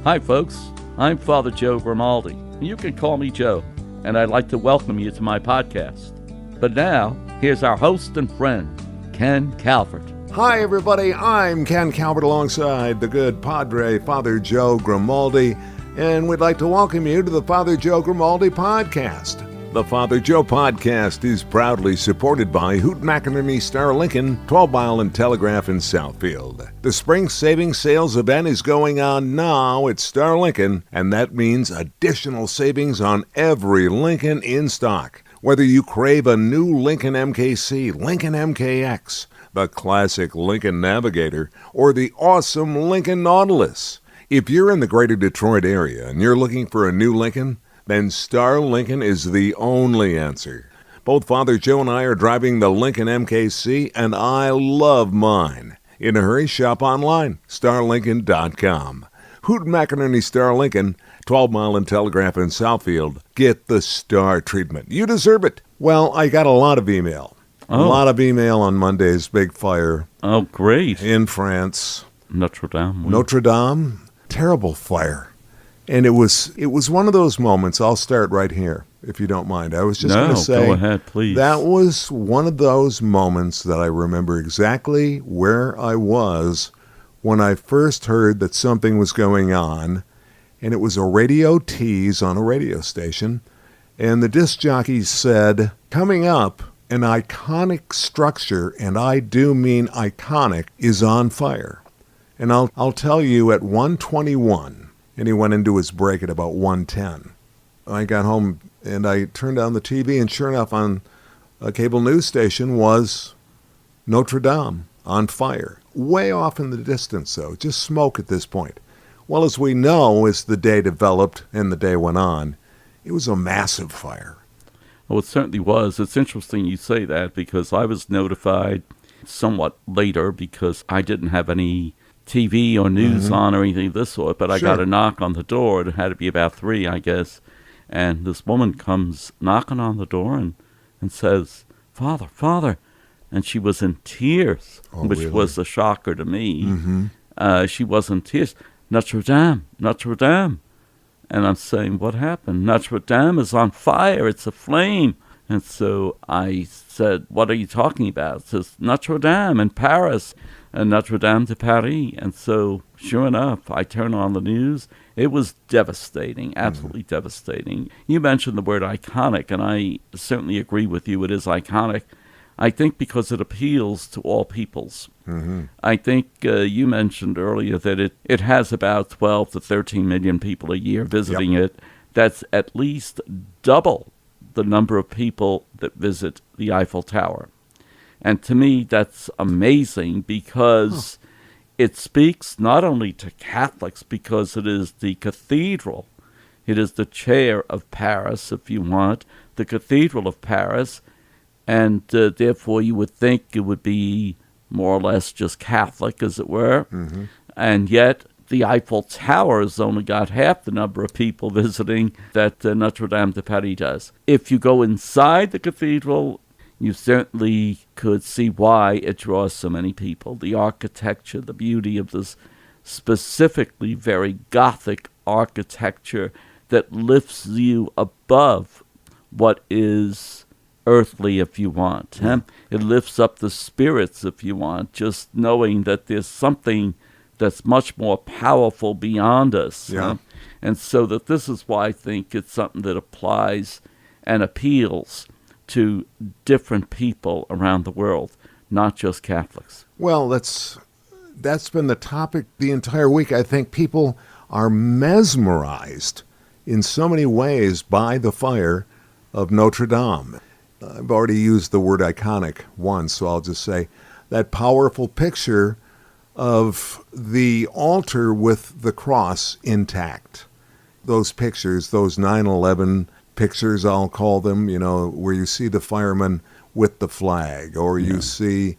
Hi, folks. I'm Father Joe Grimaldi. You can call me Joe, and I'd like to welcome you to my podcast. But now, here's our host and friend, Ken Calvert. Hi, everybody. I'm Ken Calvert alongside the good Padre, Father Joe Grimaldi, and we'd like to welcome you to the Father Joe Grimaldi podcast. The Father Joe podcast is proudly supported by Hoot McInerney Star Lincoln, 12 Mile and Telegraph in Southfield. The spring savings sales event is going on now at Star Lincoln, and that means additional savings on every Lincoln in stock. Whether you crave a new Lincoln MKC, Lincoln MKX, the classic Lincoln Navigator, or the awesome Lincoln Nautilus. If you're in the greater Detroit area and you're looking for a new Lincoln, then Star Lincoln is the only answer. Both Father Joe and I are driving the Lincoln MKC, and I love mine. In a hurry, shop online, starlincoln.com. Hoot McInerney Star Lincoln, 12 Mile and Telegraph in Southfield. Get the star treatment. You deserve it. Well, I got a lot of email. A lot of email on Monday's big fire. Oh, great. In France. Notre-Dame. Notre-Dame. Terrible fire. And it was one of those moments. I'll start right here, if you don't mind. I was just going to say, go ahead, please. That was one of those moments that I remember exactly where I was when I first heard that something was going on, and it was a radio tease on a radio station, and the disc jockey said, coming up, an iconic structure, and I do mean iconic, is on fire. And I'll tell you, at 1:21, and he went into his break at about 1:10. I got home and I turned on the TV, and sure enough, on a cable news station was Notre-Dame on fire. Way off in the distance, though, just smoke at this point. Well, as we know, as the day developed and the day went on, it was a massive fire. Oh, it certainly was. It's interesting you say that, because I was notified somewhat later because I didn't have any TV or news on or anything of this sort, but I got a knock on the door. It had to be about 3, I guess. And this woman comes knocking on the door and says, Father. And she was in tears, which really? was a shocker to me. She was in tears. Notre-Dame. And I'm saying, what happened? Notre-Dame is on fire. It's aflame. And so I said, what are you talking about? It says, Notre-Dame in Paris. And Notre-Dame de Paris. And so, sure enough, I turn on the news. It was devastating, absolutely devastating. You mentioned the word iconic, and I certainly agree with you. It is iconic, I think, because it appeals to all peoples. I think you mentioned earlier that it has about 12 to 13 million people a year visiting it. That's at least double the number of people that visit the Eiffel Tower. And to me, that's amazing, because it speaks not only to Catholics, because it is the cathedral. It is the chair of Paris, if you want, the Cathedral of Paris. And therefore, you would think it would be more or less just Catholic, as it were. And yet, the Eiffel Tower has only got half the number of people visiting that Notre-Dame de Paris does. If you go inside the cathedral, you certainly could see why it draws so many people. The architecture, the beauty of this specifically very Gothic architecture that lifts you above what is earthly, if you want. It lifts up the spirits, if you want, just knowing that there's something that's much more powerful beyond us. And so that this is why I think it's something that applies and appeals to different people around the world, not just Catholics. Well, that's been the topic the entire week. I think people are mesmerized in so many ways by the fire of Notre-Dame. I've already used the word iconic once, so I'll just say that powerful picture of the altar with the cross intact. Those pictures, those 9/11 pictures, I'll call them, where you see the firemen with the flag, or you see,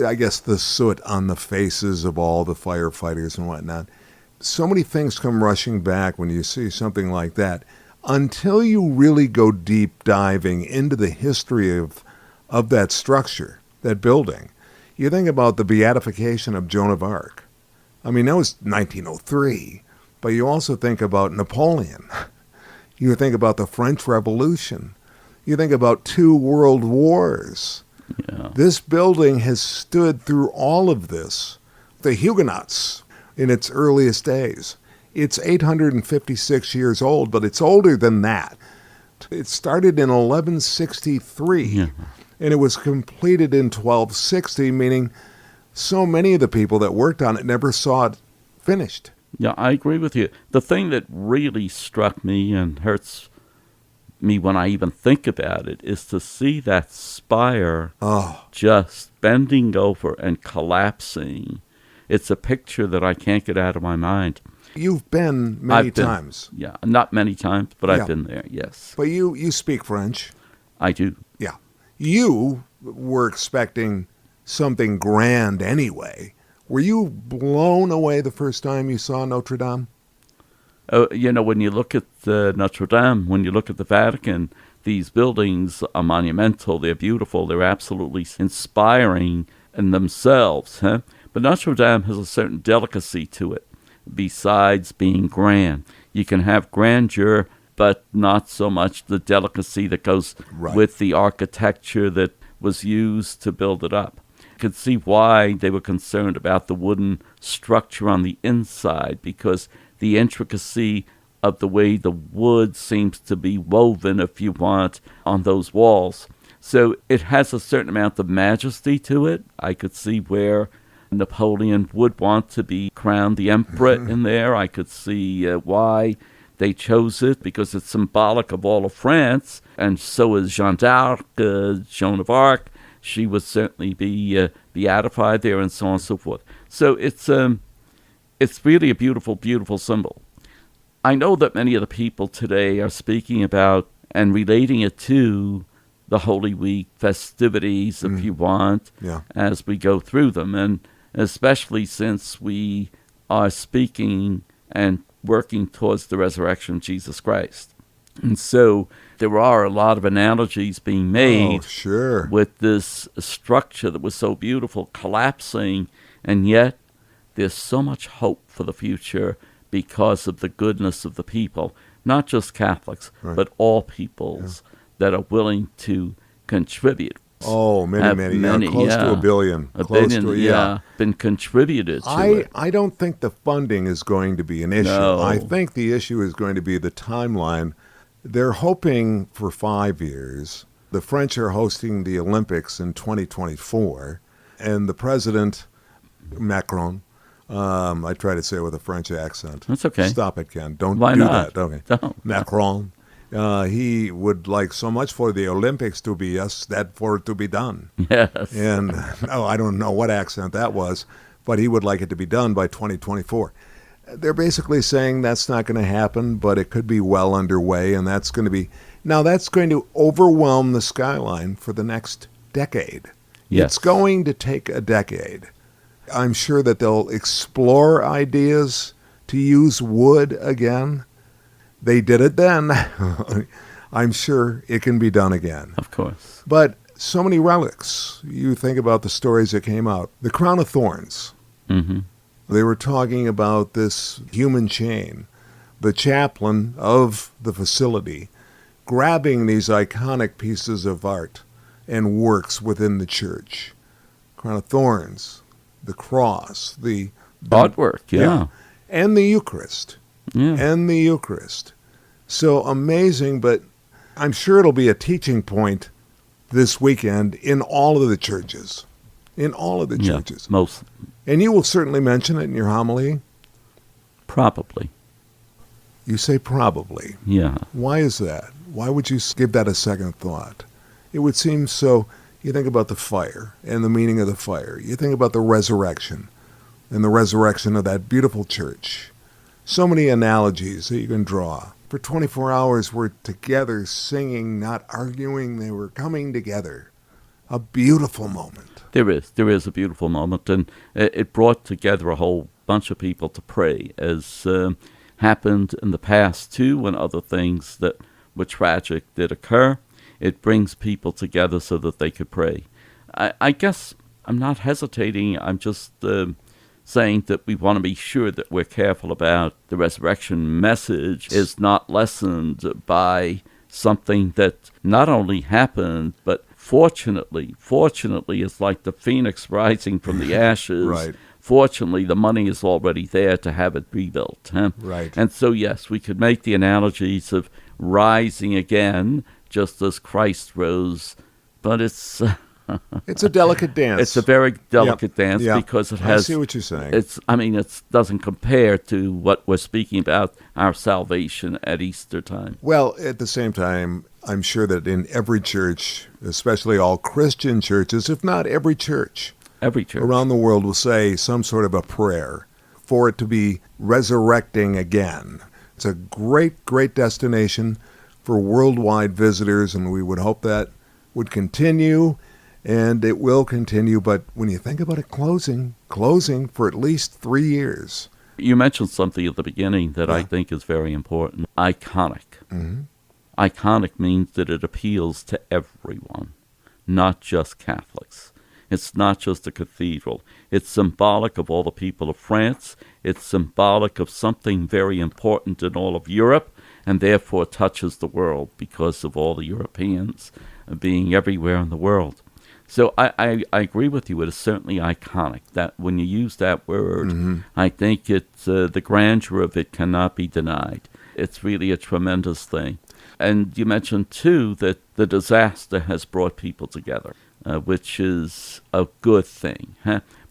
I guess, the soot on the faces of all the firefighters and whatnot. So many things come rushing back when you see something like that. Until you really go deep diving into the history of that structure, that building, you think about the beatification of Joan of Arc. I mean, that was 1903. But you also think about Napoleon. You think about the French Revolution. You think about 2 world wars. Yeah. This building has stood through all of this. The Huguenots in its earliest days. It's 856 years old, but it's older than that. It started in 1163, Yeah. and it was completed in 1260, meaning so many of the people that worked on it never saw it finished. Yeah, I agree with you. The thing that really struck me and hurts me when I even think about it is to see that spire just bending over and collapsing. It's a picture that I can't get out of my mind. You've been many I've been, times. Yeah, not many times, but Yeah. I've been there, yes. But you speak French. I do. Yeah. You were expecting something grand anyway. Were you blown away the first time you saw Notre-Dame? When you look at Notre-Dame, when you look at the Vatican, these buildings are monumental. They're beautiful. They're absolutely inspiring in themselves. Huh? But Notre-Dame has a certain delicacy to it, besides being grand. You can have grandeur, but not so much the delicacy that goes with the architecture that was used to build it up. You could see why they were concerned about the wooden structure on the inside, because the intricacy of the way the wood seems to be woven, if you want, on those walls. So it has a certain amount of majesty to it. I could see where Napoleon would want to be crowned the emperor in there. I could see why they chose it, because it's symbolic of all of France, and so is Jeanne d'Arc, Joan of Arc. She would certainly be beatified there, and so on and so forth. So it's really a beautiful, beautiful symbol. I know that many of the people today are speaking about and relating it to the Holy Week festivities, if you want, as we go through them, and especially since we are speaking and working towards the resurrection of Jesus Christ. And so there are a lot of analogies being made with this structure that was so beautiful collapsing, and yet there's so much hope for the future because of the goodness of the people, not just Catholics, but all peoples that are willing to contribute. Oh, many. Close to a billion. Been contributed to it. I don't think the funding is going to be an issue. No. I think the issue is going to be the timeline. They're hoping for 5 years. The French are hosting the Olympics in 2024, and the president, Macron, I try to say it with a French accent. That's okay. Stop it, Ken. Don't Why do not? that. Okay. Don't. Macron. He would like so much for the Olympics to be that for it to be done. Yes. And I don't know what accent that was, but he would like it to be done by 2024. They're basically saying that's not going to happen, but it could be well underway, and that's going to overwhelm the skyline for the next decade. Yes. It's going to take a decade. I'm sure that they'll explore ideas to use wood again. They did it then. I'm sure it can be done again. Of course. But so many relics. You think about the stories that came out. The Crown of Thorns. Mm-hmm. They were talking about this human chain. The chaplain of the facility grabbing these iconic pieces of art and works within the church. Crown of Thorns, the cross, the artwork, yeah. And the Eucharist. Yeah. And the Eucharist. So amazing, but I'm sure it'll be a teaching point this weekend in all of the churches. In all of the churches. Most. And you will certainly mention it in your homily? Probably. You say probably. Yeah. Why is that? Why would you give that a second thought? It would seem so. You think about the fire and the meaning of the fire. You think about the resurrection and the resurrection of that beautiful church. So many analogies that you can draw. For 24 hours, we're together singing, not arguing. They were coming together. A beautiful moment. There is a beautiful moment, and it brought together a whole bunch of people to pray, as happened in the past too, when other things that were tragic did occur. It brings people together so that they could pray. I guess I'm not hesitating. I'm just saying that we want to be sure that we're careful about the resurrection message is not lessened by something that not only happened, but fortunately, it's like the phoenix rising from the ashes. Right. Fortunately, the money is already there to have it rebuilt. Right. And so, yes, we could make the analogies of rising again, just as Christ rose, but it's It's a delicate dance. it's a very delicate dance because it has. I see what you're saying. It doesn't compare to what we're speaking about, our salvation at Easter time. Well, at the same time, I'm sure that in every church, especially all Christian churches, if not every church around the world will say some sort of a prayer for it to be resurrecting again. It's a great, great destination for worldwide visitors, and we would hope that would continue, and it will continue. But when you think about it closing for at least 3 years. You mentioned something at the beginning that I think is very important. Iconic. Mm-hmm. Iconic means that it appeals to everyone, not just Catholics. It's not just a cathedral. It's symbolic of all the people of France. It's symbolic of something very important in all of Europe, and therefore touches the world because of all the Europeans being everywhere in the world. So I agree with you. It is certainly iconic. That when you use that word, I think it's the grandeur of it cannot be denied. It's really a tremendous thing. And you mentioned, too, that the disaster has brought people together, which is a good thing.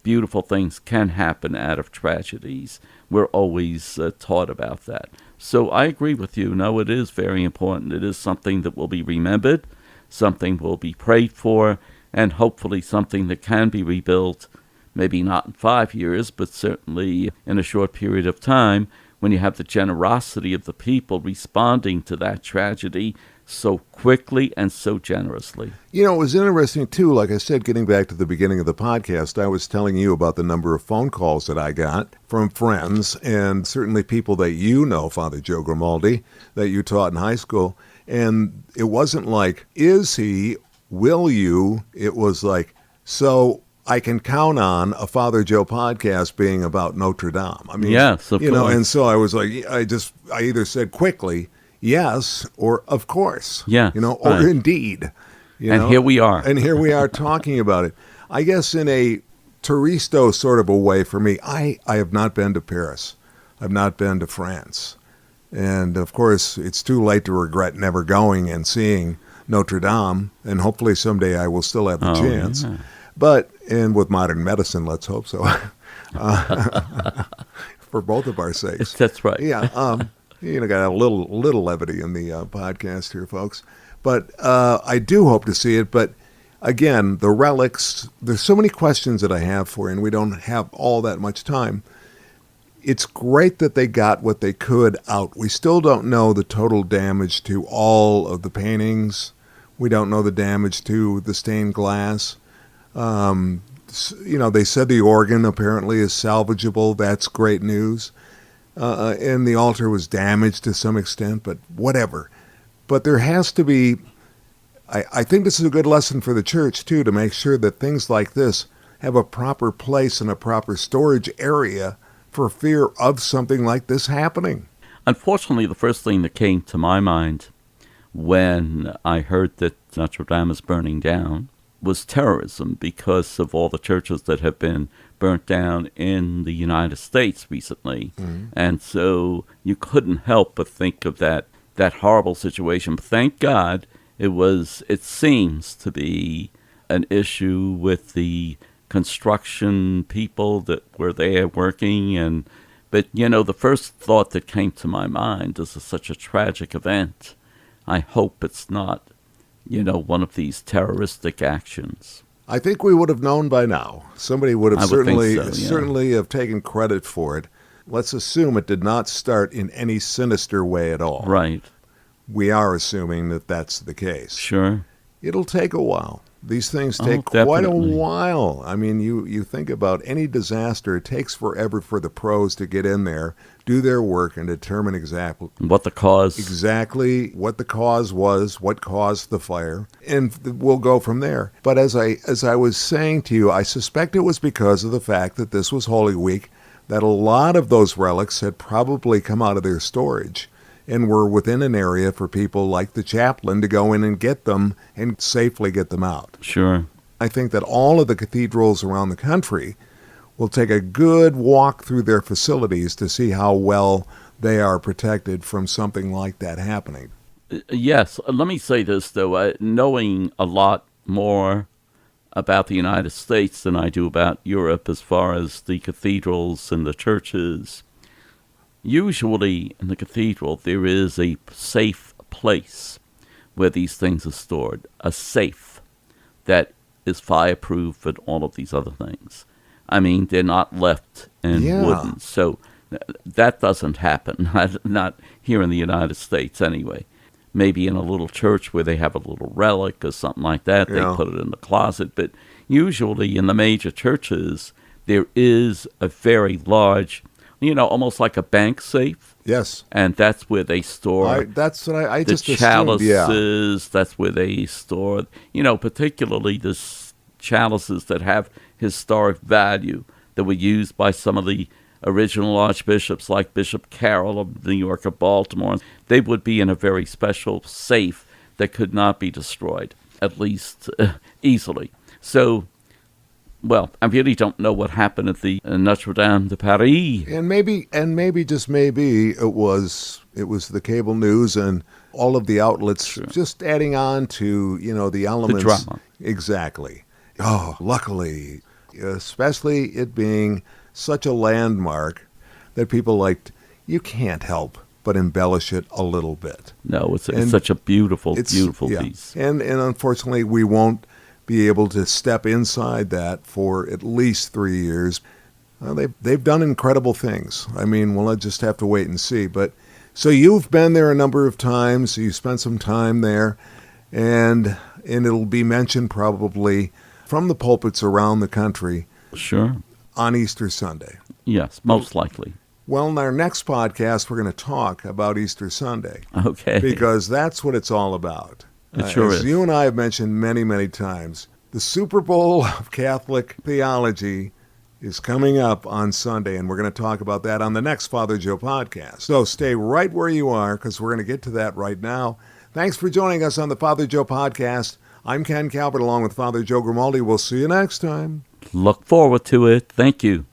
Beautiful things can happen out of tragedies. We're always taught about that. So I agree with you. No, it is very important. It is something that will be remembered, something will be prayed for, and hopefully something that can be rebuilt, maybe not in 5 years, but certainly in a short period of time, when you have the generosity of the people responding to that tragedy so quickly and so generously. You know, it was interesting, too. Like I said, getting back to the beginning of the podcast, I was telling you about the number of phone calls that I got from friends and certainly people that you know, Father Joe Grimaldi, that you taught in high school. And it wasn't like, is he, will you? It was like, so I can count on a Father Joe podcast being about Notre-Dame. I mean, yes, of you know, course. and so I was like, I either said quickly, yes, or of course, yeah, you know, or right. indeed. You and know? Here we are. And here we are talking about it. I guess in a touristo sort of a way for me, I have not been to Paris. I've not been to France. And, of course, it's too late to regret never going and seeing Notre-Dame, and hopefully someday I will still have the chance. Yeah. But, and with modern medicine, let's hope so, for both of our sakes. That's right. Yeah, you know, got a little levity in the podcast here, folks. But I do hope to see it. But again, the relics, there's so many questions that I have for you, and we don't have all that much time. It's great that they got what they could out. We still don't know the total damage to all of the paintings. We don't know the damage to the stained glass. You know, they said the organ apparently is salvageable. That's great news. And the altar was damaged to some extent, but whatever. But there has to be, I think this is a good lesson for the church, too, to make sure that things like this have a proper place and a proper storage area for fear of something like this happening. Unfortunately, the first thing that came to my mind when I heard that Notre-Dame is burning down was terrorism, because of all the churches that have been burnt down in the United States recently. Mm-hmm. And so you couldn't help but think of that horrible situation. But thank God it seems to be an issue with the construction people that were there working. But, you know, the first thought that came to my mind is such a tragic event. I hope it's not, you know, one of these terroristic actions. I think we would have known by now. Somebody would have certainly have taken credit for it. Let's assume it did not start in any sinister way at all. Right. We are assuming that that's the case. Sure. it'll take a while. These things take quite a definitely. while. I mean, you think about any disaster, it takes forever for the pros to get in there, do their work, and determine exactly What the cause? what the cause was, what caused the fire, and we'll go from there. But as I was saying to you, I suspect it was because of the fact that this was Holy Week, that a lot of those relics had probably come out of their storage and were within an area for people like the chaplain to go in and get them and safely get them out. Sure. I think that all of the cathedrals around the country will take a good walk through their facilities to see how well they are protected from something like that happening. Yes. Let me say this, though. Knowing a lot more about the United States than I do about Europe as far as the cathedrals and the churches, usually in the cathedral there is a safe place where these things are stored, a safe that is fireproof and all of these other things. I mean, they're not left in wooden, so that doesn't happen, not here in the United States anyway. Maybe in a little church where they have a little relic or something like that, they put it in the closet, but usually in the major churches there is a very large, almost like a bank safe. Yes. And that's where they store that's what I the just chalices. assumed, yeah. That's where they store, particularly the chalices that have historic value that were used by some of the original archbishops like Bishop Carroll of New York or Baltimore. They would be in a very special safe that could not be destroyed, at least easily. So, well, I really don't know what happened at the Notre-Dame de Paris. And maybe just maybe it was the cable news and all of the outlets just adding on to, the elements. The drama. Exactly. Oh, luckily, especially it being such a landmark that people liked, you can't help but embellish it a little bit. No, it's such a beautiful piece. And unfortunately, we won't be able to step inside that for at least 3 years. They've done incredible things. I mean, we'll just have to wait and see. But so you've been there a number of times. You spent some time there, and it'll be mentioned probably from the pulpits around the country. Sure. On Easter Sunday. Yes, most likely. Well, in our next podcast, we're going to talk about Easter Sunday. Okay. Because that's what it's all about. It sure as is. you and I have mentioned many, many times, the Super Bowl of Catholic theology is coming up on Sunday, and we're going to talk about that on the next Father Joe podcast. So stay right where you are, because we're going to get to that right now. Thanks for joining us on the Father Joe podcast. I'm Ken Calvert, along with Father Joe Grimaldi. We'll see you next time. Look forward to it. Thank you.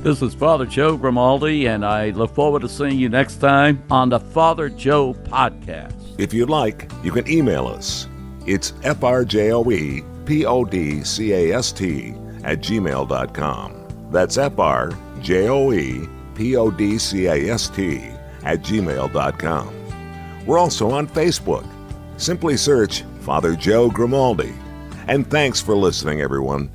This is Father Joe Grimaldi, and I look forward to seeing you next time on the Father Joe podcast. If you'd like, you can email us. It's frjoepodcast@gmail.com. That's frjoepodcast@gmail.com. We're also on Facebook. Simply search Father Joe Grimaldi. And thanks for listening, everyone.